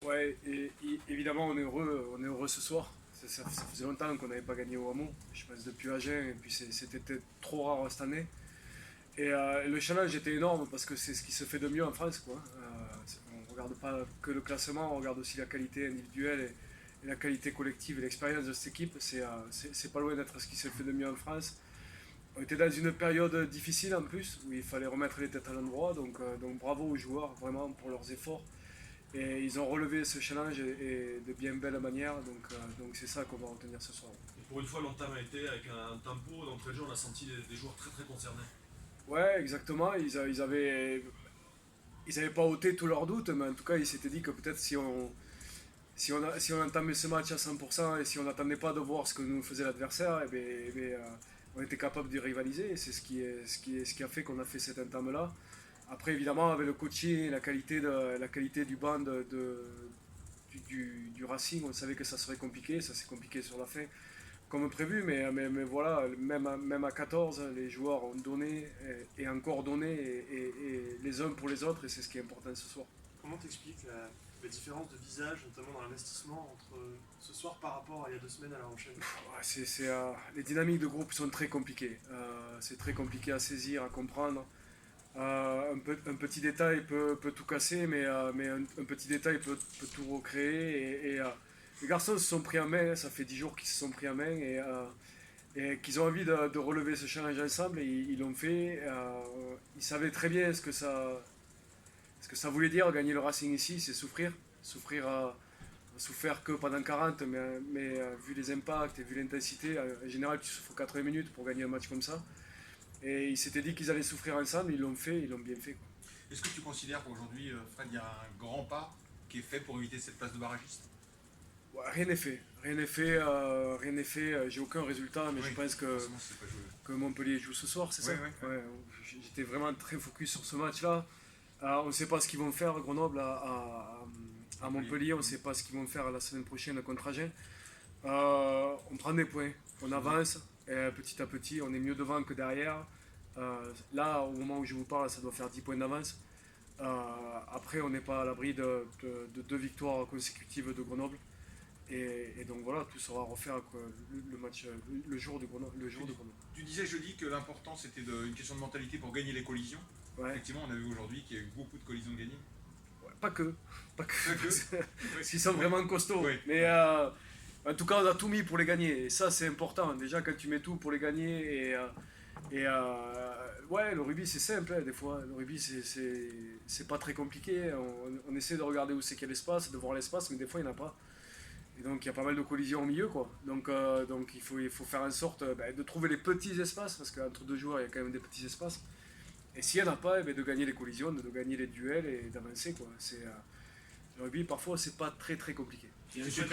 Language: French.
Ouais, évidemment, on est heureux ce soir. Ça faisait longtemps qu'on n'avait pas gagné au Hameau, je pense depuis Agen, et puis c'était trop rare cette année. Et le challenge était énorme parce que c'est ce qui se fait de mieux en France, quoi. On ne regarde pas que le classement, on regarde aussi la qualité individuelle et la qualité collective et l'expérience de cette équipe. C'est pas loin d'être ce qui se fait de mieux en France. On était dans une période difficile en plus, où il fallait remettre les têtes à l'endroit, donc bravo aux joueurs vraiment pour leurs efforts. Et ils ont relevé ce challenge et de bien belle manière, donc c'est ça qu'on va retenir ce soir. Et pour une fois, l'entame a été avec un tempo d'entrée de jeu, on a senti des joueurs très très concernés. Ouais, exactement, ils avaient pas ôté tous leurs doutes, mais en tout cas ils s'étaient dit que peut-être si on entamait ce match à 100% et si on n'attendait pas de voir ce que nous faisait l'adversaire, on était capable d'y rivaliser et c'est ce qui a fait qu'on a fait cette entame-là. Après, évidemment, avec le coaching, la qualité du banc du Racing, on savait que ça serait compliqué. Ça s'est compliqué sur la fin, comme prévu. Mais voilà, même à 14, les joueurs ont donné et encore donné et les uns pour les autres. Et c'est ce qui est important ce soir. Comment t'expliques la différence de visage, notamment dans l'investissement, entre ce soir par rapport à il y a 2 semaines à La Rochelle? Ouais, les dynamiques de groupe sont très compliquées. C'est très compliqué à saisir, à comprendre. Un petit détail peut tout casser, mais un petit détail peut tout recréer. Les garçons se sont pris en main, ça fait 10 jours qu'ils se sont pris en main et qu'ils ont envie de relever ce challenge ensemble et ils l'ont fait. Ils savaient très bien ce que ça voulait dire gagner le Racing ici, c'est souffrir. Souffrir souffert que pendant 40, mais vu les impacts et vu l'intensité, en général tu souffres 80 minutes pour gagner un match comme ça. Et ils s'étaient dit qu'ils allaient souffrir ensemble, ils l'ont fait, ils l'ont bien fait, quoi. Est-ce que tu considères qu'aujourd'hui, Fred, il y a un grand pas qui est fait pour éviter cette place de barragiste? Ouais, rien n'est fait, rien n'est fait. J'ai aucun résultat, mais Oui, je pense forcément, c'est pas joué. que Montpellier joue ce soir, c'est Oui, ça? oui. Ouais, j'étais vraiment très focus sur ce match-là. On ne sait pas ce qu'ils vont faire, Grenoble à Montpellier, on ne sait pas ce qu'ils vont faire la semaine prochaine contre Agen. On prend des points, on avance, et petit à petit, on est mieux devant que derrière. Là, au moment où je vous parle, ça doit faire 10 points d'avance. Après, on n'est pas à l'abri de 2 victoires consécutives de Grenoble. Et donc voilà, tout sera à refaire quoi, le match, le jour de Grenoble. Le jour de Grenoble. Tu disais jeudi que l'important c'était une question de mentalité pour gagner les collisions. Ouais. Effectivement, on a vu aujourd'hui qu'il y a eu beaucoup de collisions gagnées. Ouais, pas que. Pas que. Pas que. Parce qu'ils sont vraiment costauds. Ouais. Mais en tout cas, on a tout mis pour les gagner. Et ça, c'est important. Déjà, quand tu mets tout pour les gagner. Ouais, le rugby, c'est simple, hein, des fois. Le rugby, c'est pas très compliqué. On essaie de regarder où c'est qu'il y a l'espace, de voir l'espace, mais des fois, il n'y en a pas. Et donc, il y a pas mal de collisions au milieu, quoi. Donc il faut faire en sorte de trouver les petits espaces, parce qu'entre deux joueurs, il y a quand même des petits espaces. Et s'il n'y en a pas, de gagner les collisions, de gagner les duels et d'avancer, quoi. Le rugby, parfois, c'est pas très très compliqué. Il y a une